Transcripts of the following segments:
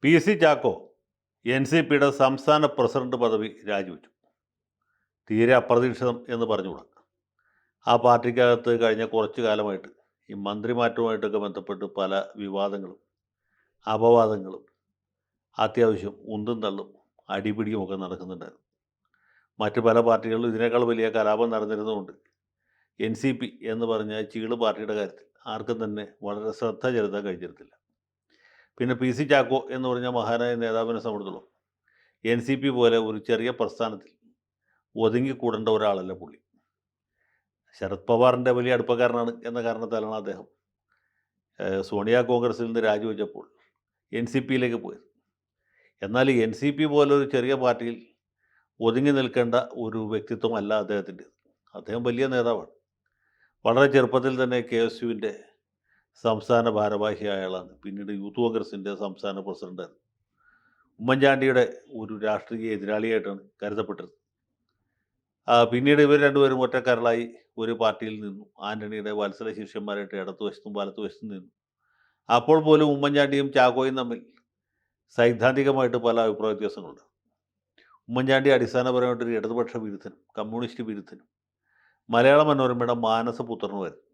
P C Chacko N C പിയുടെ സംസ്ഥാന president പദവി രാജിവെച്ചു. തീരെ അപ്രതീക്ഷിതം എന്ന് പറഞ്ഞുകൂടാ. ആ പാർട്ടിക്കകത്ത് കഴിഞ്ഞ കുറച്ചു കാലമായിട്ട് ഈ മന്ത്രിമാറ്റവുമായിട്ടൊക്കെ ബന്ധപ്പെട്ട് പല വിവാദങ്ങളും അപവാദങ്ങളും അത്യാവശ്യം ഉന്തും തള്ളും അടിപിടിയും ഒക്കെ നടക്കുന്നുണ്ടായിരുന്നു. മറ്റ് പല പാർട്ടികളിലും ഇതിനേക്കാൾ വലിയ കലാപം നടന്നിരുന്നതുകൊണ്ട് എൻ സി പി എന്ന് പറഞ്ഞ ചീള് പാർട്ടിയുടെ കാര്യത്തിൽ ആർക്കും തന്നെ വളരെ ശ്രദ്ധ ചെലുത്താൻ കഴിഞ്ഞിരുന്നില്ല. പിന്നെ പി സി ചാക്കോ എന്ന് പറഞ്ഞ മഹാനായ നേതാവിനെ സംബന്ധിച്ചിടത്തോളം എൻ സി പി പോലെ ഒരു ചെറിയ പ്രസ്ഥാനത്തിൽ ഒതുങ്ങിക്കൂടേണ്ട ഒരാളല്ല പുള്ളി. ശരത് പവാറിൻ്റെ വലിയ അടുപ്പക്കാരനാണ് എന്ന കാരണത്താലാണ് അദ്ദേഹം സോണിയ കോൺഗ്രസിൽ നിന്ന് രാജിവെച്ചപ്പോൾ എൻ സി പിയിലേക്ക് പോയത്. എന്നാൽ എൻ സി പി പോലൊരു ചെറിയ പാർട്ടിയിൽ ഒതുങ്ങി നിൽക്കേണ്ട ഒരു വ്യക്തിത്വമല്ല അദ്ദേഹത്തിൻ്റേത്. അദ്ദേഹം വലിയ നേതാവാണ്. വളരെ ചെറുപ്പത്തിൽ തന്നെ കെ എസ് യുവിൻ്റെ സംസ്ഥാന ഭാരവാഹിയായ ആളാണ്. പിന്നീട് യൂത്ത് കോൺഗ്രസിൻ്റെ സംസ്ഥാന പ്രസിഡൻ്റായിരുന്നു. ഉമ്മൻചാണ്ടിയുടെ ഒരു രാഷ്ട്രീയ എതിരാളിയായിട്ടാണ് കരുതപ്പെട്ടത്. പിന്നീട് ഇവർ രണ്ടുപേരും ഒറ്റക്കാരളായി ഒരു പാർട്ടിയിൽ നിന്നു. ആൻ്റണിയുടെ വത്സല ശിഷ്യന്മാരായിട്ട് ഇടതുവശത്തും വലത്തുവശത്തും നിന്നു. അപ്പോൾ പോലും ഉമ്മൻചാണ്ടിയും ചാക്കോയും തമ്മിൽ സൈദ്ധാന്തികമായിട്ട് പല അഭിപ്രായ വ്യത്യാസങ്ങളുണ്ട്. ഉമ്മൻചാണ്ടി അടിസ്ഥാനപരമായിട്ടൊരു ഇടതുപക്ഷ വിരുദ്ധനും കമ്മ്യൂണിസ്റ്റ് വിരുദ്ധനും മലയാള മനോരമയുടെ മാനസപുത്രനുമായിരുന്നു.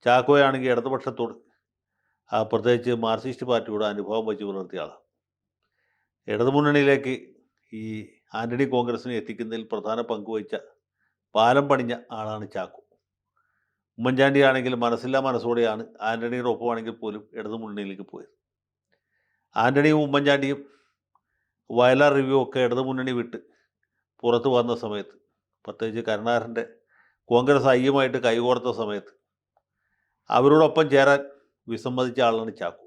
ചാക്കോയാണെങ്കിൽ ഇടതുപക്ഷത്തോട് പ്രത്യേകിച്ച് മാർക്സിസ്റ്റ് പാർട്ടിയോട് അനുഭവം വെച്ച് പുലർത്തിയ ആളാണ്. ഇടതുമുന്നണിയിലേക്ക് ഈ ആൻ്റണി കോൺഗ്രസിനെ എത്തിക്കുന്നതിൽ പ്രധാന പങ്കുവഹിച്ച പാലം പണിഞ്ഞ ആളാണ് ചാക്കോ. ഉമ്മൻചാണ്ടി ആണെങ്കിൽ മനസ്സില്ലാ മനസ്സോടെയാണ് ആൻ്റണിയുടെ ഒപ്പമാണെങ്കിൽ പോലും ഇടതുമുന്നണിയിലേക്ക് പോയത്. ആൻ്റണിയും ഉമ്മൻചാണ്ടിയും വയലാർ റിവ്യൂ ഒക്കെ ഇടതുമുന്നണി വിട്ട് പുറത്തു വന്ന സമയത്ത്, പ്രത്യേകിച്ച് കരുണാകരൻ്റെ കോൺഗ്രസ് ഐയുമായിട്ട് കൈകോർത്ത സമയത്ത് അവരോടൊപ്പം ചേരാൻ വിസമ്മതിച്ച ആളാണ് ചാക്കോ.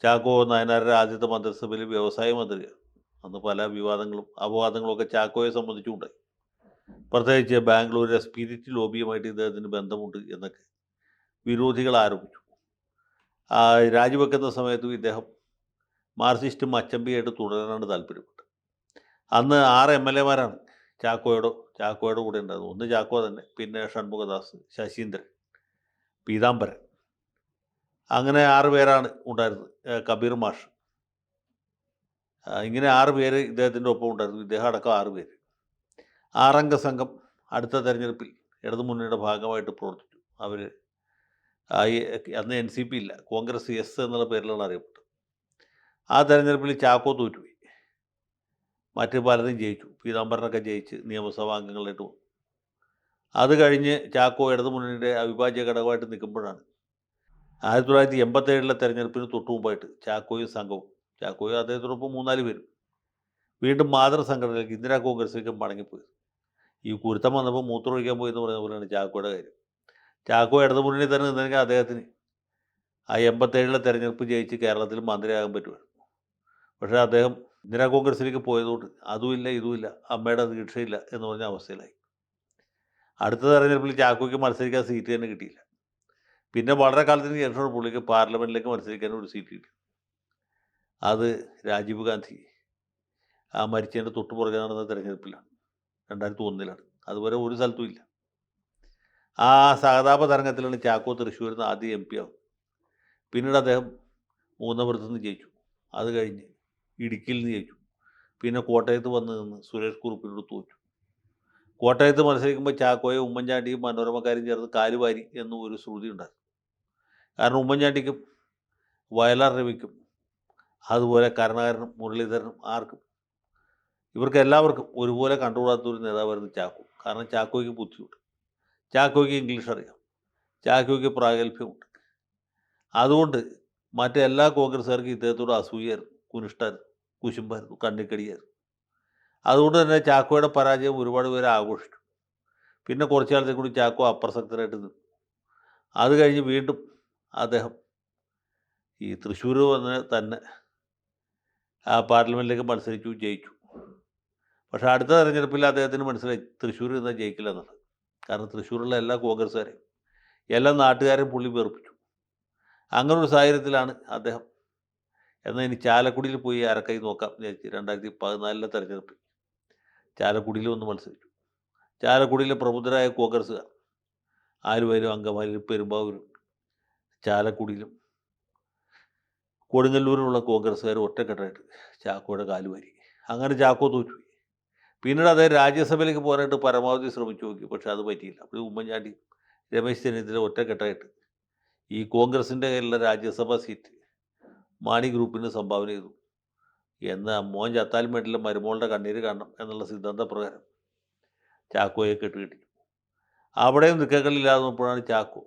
ചാക്കോ നയനാരുടെ ആദ്യത്തെ മന്ത്രിസഭയിൽ വ്യവസായ മന്ത്രിയാണ്. അന്ന് പല വിവാദങ്ങളും അപവാദങ്ങളും ഒക്കെ ചാക്കോയെ സംബന്ധിച്ചുണ്ടായി. പ്രത്യേകിച്ച് ബാംഗ്ലൂരിലെ സ്പിരിറ്റ് ലോബിയുമായിട്ട് ഇദ്ദേഹത്തിന് ബന്ധമുണ്ട് എന്നൊക്കെ വിരോധികൾ ആരോപിച്ചു. രാജിവെക്കുന്ന സമയത്തും ഇദ്ദേഹം മാർക്സിസ്റ്റും അച്ചമ്പിയായിട്ട് തുടരാനാണ് താല്പര്യപ്പെട്ടത്. അന്ന് 6 MLA-മാരാണ് ചാക്കോയുടെ കൂടെ ഉണ്ടായിരുന്നു. ഒന്ന് ചാക്കോ തന്നെ, പിന്നെ ഷൺമുഖദാസ്, ശശീന്ദ്രൻ, പീതാംബരൻ, അങ്ങനെ 6 പേരാണ് ഉണ്ടായിരുന്നത്. കബീർ മാഷ്, ഇങ്ങനെ 6 പേര് ഇദ്ദേഹത്തിൻ്റെ ഒപ്പം ഉണ്ടായിരുന്നു. ഇദ്ദേഹം അടക്കം 6 പേര്. 6 അംഗ സംഘം അടുത്ത തെരഞ്ഞെടുപ്പിൽ ഇടതുമുന്നണിയുടെ ഭാഗമായിട്ട് പ്രവർത്തിച്ചു. അവർ അന്ന് എൻ സി പി ഇല്ല, കോൺഗ്രസ് എസ് എന്നുള്ള പേരിലാണ് അറിയപ്പെട്ടത്. ആ തെരഞ്ഞെടുപ്പിൽ ചാക്കോ തോറ്റുപോയി. മറ്റ് പലരും ജയിച്ചു. പീതാംബരനൊക്കെ ജയിച്ച് നിയമസഭാ അംഗങ്ങളായിട്ട് വന്നു. അത് കഴിഞ്ഞ് ചാക്കോ ഇടതുമുന്നണിയുടെ അവിഭാജ്യ ഘടകമായിട്ട് നിൽക്കുമ്പോഴാണ് 1987 തെരഞ്ഞെടുപ്പിന് തൊട്ടു മുമ്പായിട്ട് ചാക്കോയും സംഘവും, ചാക്കോയും അദ്ദേഹത്തോടൊപ്പം 3-4 പേരും വീണ്ടും മാതൃസംഘടനയിലേക്ക്, ഇന്ദിരാ കോൺഗ്രസിലേക്ക് മടങ്ങിപ്പോയത്. ഈ കുരുത്തം വന്നപ്പോൾ മൂത്രമൊഴിക്കാൻ പോയി എന്ന് പറഞ്ഞ പോലെയാണ് ചാക്കോയുടെ കാര്യം. ചാക്കോ ഇടതുമുന്നണി തന്നെ നിന്നെങ്കിൽ അദ്ദേഹത്തിന് ആ 87 തെരഞ്ഞെടുപ്പ് ജയിച്ച് കേരളത്തിൽ മന്ത്രിയാകാൻ പറ്റുമായിരുന്നു. പക്ഷേ അദ്ദേഹം ഇന്ദിരാ കോൺഗ്രസിലേക്ക് പോയതുകൊണ്ട് അതുമില്ല ഇതുമില്ല, അമ്മയുടെ ദീക്ഷയില്ല എന്ന് പറഞ്ഞ അവസ്ഥയിലായി. അടുത്ത തെരഞ്ഞെടുപ്പിൽ ചാക്കോയ്ക്ക് മത്സരിക്കാൻ സീറ്റ് തന്നെ കിട്ടിയില്ല. പിന്നെ വളരെ കാലത്തിന് ശേഷമാണ് പുള്ളിക്ക് പാർലമെൻറ്റിലേക്ക് മത്സരിക്കാൻ ഒരു സീറ്റ് കിട്ടി. അത് രാജീവ് ഗാന്ധി മരിച്ചതിൻ്റെ തൊട്ടുപുറകെ നടന്ന തെരഞ്ഞെടുപ്പിലാണ്, 2001-ലാണ്. അതുവരെ ഒരു സ്ഥലത്തും ഇല്ല. ആ സഹതാപ തരംഗത്തിലാണ് ചാക്കോ തൃശ്ശൂരിൽ നിന്ന് ആദ്യം MP ആവും. പിന്നീട് അദ്ദേഹം മൂന്നപുരത്ത് നിന്ന് ജയിച്ചു. അത് കഴിഞ്ഞ് ഇടുക്കിയിൽ നിന്ന് ജയിച്ചു. പിന്നെ കോട്ടയത്ത് വന്ന് നിന്ന് സുരേഷ് കുറുപ്പിനോട് തോറ്റു. കോട്ടയത്ത് മത്സരിക്കുമ്പോൾ ചാക്കോയെ ഉമ്മൻചാണ്ടിയും മനോരമക്കാരും ചേർന്ന് കാലുവാരി എന്നും ഒരു ശ്രുതി ഉണ്ടായിരുന്നു. കാരണം ഉമ്മൻചാണ്ടിക്കും വയലാർ രവിക്കും അതുപോലെ കരുണാകരനും മുരളീധരനും ആർക്കും, ഇവർക്ക് എല്ലാവർക്കും ഒരുപോലെ കണ്ടുകൂടാത്തൊരു നേതാവായിരുന്നു ചാക്കോ. കാരണം ചാക്കോയ്ക്ക് ബുദ്ധിയുണ്ട്, ചാക്കോയ്ക്ക് ഇംഗ്ലീഷ് അറിയാം, ചാക്കോയ്ക്ക് പ്രാഗൽഭ്യമുണ്ട്. അതുകൊണ്ട് മറ്റെല്ലാ കോൺഗ്രസ്സുകാർക്കും ഇദ്ദേഹത്തോട് അസൂയായിരുന്നു, കുനിഷ്ടായിരുന്നു, കുശുമ്പായിരുന്നു, കണ്ണിക്കടിയായിരുന്നു. അതുകൊണ്ട് തന്നെ ചാക്കോയുടെ പരാജയം ഒരുപാട് പേര് ആഘോഷിച്ചു. പിന്നെ കുറച്ച് കാലത്തേക്ക് കൂടി ചാക്കോ അപ്രസക്തരായിട്ട് നിന്നു. അത് കഴിഞ്ഞ് വീണ്ടും അദ്ദേഹം ഈ തൃശ്ശൂർ വന്ന് തന്നെ പാർലമെൻറ്റിലേക്ക് മത്സരിച്ചു, ജയിച്ചു. പക്ഷേ അടുത്ത തെരഞ്ഞെടുപ്പിൽ അദ്ദേഹത്തിന് മനസ്സിലായി തൃശ്ശൂർ നിന്നാൽ ജയിക്കില്ല എന്നുള്ളത്. കാരണം തൃശ്ശൂരിലുള്ള എല്ലാ കോൺഗ്രസ്സുകാരെയും എല്ലാ നാട്ടുകാരെയും പുള്ളി വെറുപ്പിച്ചു. അങ്ങനൊരു സാഹചര്യത്തിലാണ് അദ്ദേഹം എന്നാൽ ഇനി ചാലക്കുടിയിൽ പോയി അരക്കൈ നോക്കാം വിചാരിച്ച് 2014 തെരഞ്ഞെടുപ്പിൽ ചാലക്കുടിയിൽ വന്ന് മത്സരിച്ചു. ചാലക്കുടിയിലെ പ്രബുദ്ധരായ കോൺഗ്രസ്സുകാർ ആലുവയിലും അങ്കമാലിയിലും പെരുമ്പാവൂരും ചാലക്കുടിയിലും കൊടുങ്ങല്ലൂരിലുള്ള കോൺഗ്രസ്സുകാർ ഒറ്റക്കെട്ടായിട്ട് ചാക്കോയുടെ കാലുവാരി. അങ്ങനെ ചാക്കോ തോറ്റുപോയി. പിന്നീട് അദ്ദേഹം രാജ്യസഭയിലേക്ക് പോകാനായിട്ട് പരമാവധി ശ്രമിച്ചു നോക്കി, പക്ഷെ അത് പറ്റിയില്ല. അപ്പോൾ ഉമ്മൻചാണ്ടി രമേശ് ചെന്നിത്തല ഒറ്റക്കെട്ടായിട്ട് ഈ കോൺഗ്രസിൻ്റെ കയ്യിലുള്ള രാജ്യസഭാ സീറ്റ് മാണി ഗ്രൂപ്പിന് സംഭാവന ചെയ്തു. എന്നാൽ മോൻ ചത്താലും വേണ്ടില്ല മരുമോളുടെ കണ്ണീര് കാണണം എന്നുള്ള സിദ്ധാന്തപ്രകാരം ചാക്കോയെ കെട്ടുകെട്ടി. അവിടെയും നിൽക്കകളില്ലാതെ നോക്കുമ്പോഴാണ് ചാക്കോ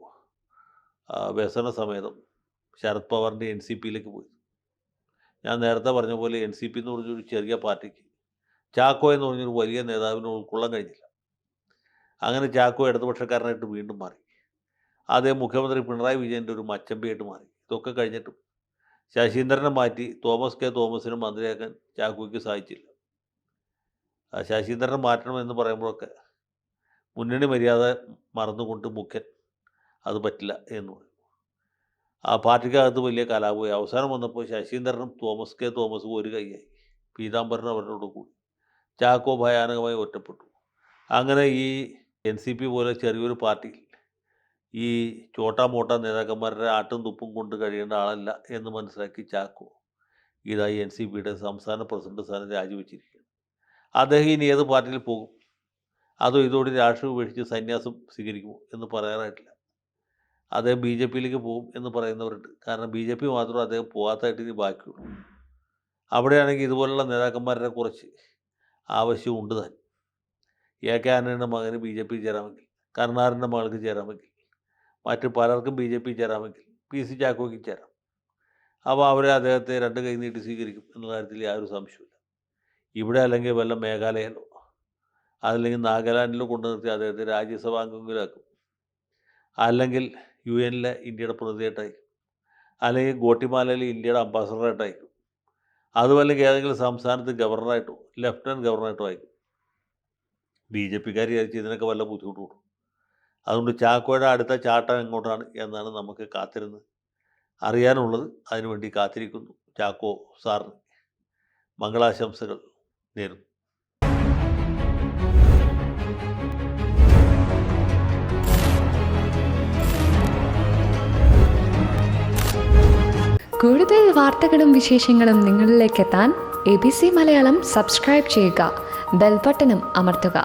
വ്യസന സമേതം ശരത് പവാറിൻ്റെ NCPയിലേക്ക് പോയി. ഞാൻ നേരത്തെ പറഞ്ഞ പോലെ NCP എന്ന് പറഞ്ഞൊരു ചെറിയ പാർട്ടിക്ക് ചാക്കോ എന്ന് പറഞ്ഞൊരു വലിയ നേതാവിനെ ഉൾക്കൊള്ളാൻ കഴിഞ്ഞില്ല. അങ്ങനെ ചാക്കോ ഇടതുപക്ഷക്കാരനായിട്ട് വീണ്ടും മാറി. അതേ മുഖ്യമന്ത്രി പിണറായി വിജയൻ്റെ ഒരു മച്ചമ്പിയായിട്ട് മാറി. ഇതൊക്കെ കഴിഞ്ഞിട്ടും ശശീന്ദ്രനെ മാറ്റി തോമസ് കെ തോമസിനെ മന്ത്രിയാക്കാൻ ചാക്കോയ്ക്ക് സാധിച്ചില്ല. ശശീന്ദ്രനെ മാറ്റണമെന്ന് പറയുമ്പോഴൊക്കെ മുന്നണി മര്യാദ മറന്നുകൊണ്ട് മുഖ്യൻ അത് പറ്റില്ല എന്ന് പറയും. ആ പാർട്ടിക്കകത്ത് വലിയ കലാപമായി. അവസാനം വന്നപ്പോൾ ശശീന്ദ്രനും തോമസ് കെ തോമസും ഒരു കൈയായി. പീതാംബരൻ അവരോട് കൂടി. ചാക്കോ ഭയാനകമായി ഒറ്റപ്പെട്ടു. അങ്ങനെ ഈ NCP പോലെ ചെറിയൊരു പാർട്ടിയിൽ ഈ ചോട്ടാ മോട്ടാ നേതാക്കന്മാരുടെ ആട്ടും തുപ്പും കൊണ്ട് കഴിയേണ്ട ആളല്ല എന്ന് മനസ്സിലാക്കി ചാക്കോ ഇതായി NCPയുടെ സംസ്ഥാന പ്രസിഡന്റ് സ്ഥാനം രാജിവെച്ചിരിക്കുകയാണ്. അദ്ദേഹം ഇനി ഏത് പാർട്ടിയിൽ പോകും, അതോ ഇതോടെ രാഷ്ട്രീയം ഉപേക്ഷിച്ച് സന്യാസം സ്വീകരിക്കുമോ എന്ന് പറയാനായിട്ടില്ല. അദ്ദേഹം BJPയിലേക്ക് പോകും എന്ന് പറയുന്നവരുണ്ട്. കാരണം BJP മാത്രമേ അദ്ദേഹം പോകാത്തതായിട്ട് ഇനി ബാക്കിയുള്ളൂ. അവിടെയാണെങ്കിൽ ഇതുപോലുള്ള നേതാക്കന്മാരുടെ കുറച്ച് ആവശ്യമുണ്ട് താൻ. AK ആന്റണിയുടെ മകന് BJP ചേരാമെങ്കിൽ, കരുണാകരൻ്റെ മകൾക്ക് ചേരാമെങ്കിൽ, മറ്റ് പലർക്കും BJP ചേരാമെങ്കിൽ PC ചാക്കോയ്ക്ക് ചേരാം. അപ്പോൾ അവരെ അദ്ദേഹത്തെ രണ്ട് കൈ നീട്ടി സ്വീകരിക്കും എന്നുള്ള കാര്യത്തിൽ യാതൊരു സംശയമില്ല. ഇവിടെ അല്ലെങ്കിൽ വല്ല മേഘാലയയിലോ അതല്ലെങ്കിൽ നാഗാലാൻഡിലോ കൊണ്ടു നിർത്തി അദ്ദേഹത്തെ രാജ്യസഭാംഗങ്ങളാക്കും. അല്ലെങ്കിൽ UN-ലെ ഇന്ത്യയുടെ പ്രതിനിധിയായിട്ടയക്കും. അല്ലെങ്കിൽ ഗോട്ടിമാലയിൽ ഇന്ത്യയുടെ അംബാസഡറായിട്ടയക്കും. അതുമല്ലെങ്കിൽ ഏതെങ്കിലും സംസ്ഥാനത്ത് ഗവർണറായിട്ടോ ലഫ്റ്റനൻറ്റ് ഗവർണറായിട്ടോ അയക്കും. BJPക്കാർ വിചാരിച്ച് ഇതിനൊക്കെ വല്ല ബുദ്ധിമുട്ട് കൊടുക്കും. അതുകൊണ്ട് ചാക്കോയുടെ അടുത്ത ചാട്ടം എങ്ങോട്ടാണ് എന്നാണ് നമുക്ക് കാത്തിരുന്ന് അറിയാനുള്ളത്. അതിനുവേണ്ടി കാത്തിരിക്കുന്നു. ചാക്കോ സാറിന് മംഗളാശംസകൾ നേരുന്നു. കൂടുതൽ വാർത്തകളും വിശേഷങ്ങളും നിങ്ങളിലേക്ക് എത്താൻ ABC മലയാളം സബ്സ്ക്രൈബ് ചെയ്യുക, ബെൽ ബട്ടണും അമർത്തുക.